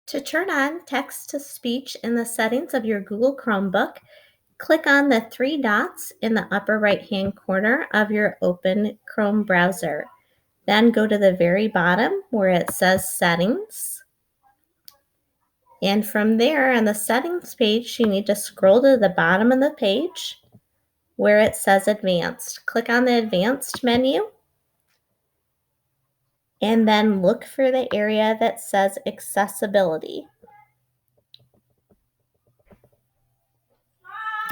To turn on text-to-speech in the settings of your Google Chromebook, click on the three dots in the upper right-hand corner of your open Chrome browser. Then go to the very bottom where it says Settings. And from there on the Settings page, you need to scroll to the bottom of the page where it says Advanced. Click on the Advanced menu and then look for the area that says Accessibility.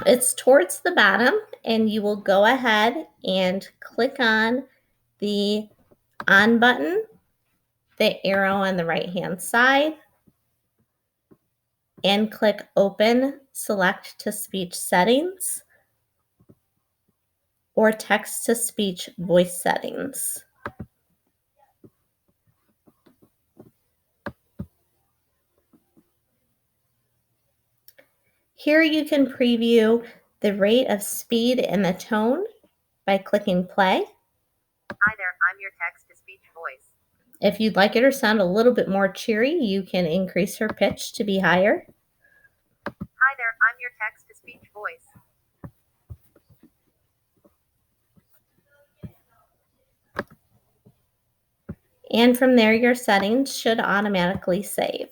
It's towards the bottom, and you will go ahead and click on the On button, the arrow on the right-hand side, and click Open Select to Speech Settings or Text-to-Speech Voice Settings. Here you can preview the rate of speed and the tone by clicking play. Hi there, I'm your text-to-speech voice. If you'd like it to sound a little bit more cheery, you can increase her pitch to be higher. Hi there, I'm your text-to-speech voice. And from there, your settings should automatically save.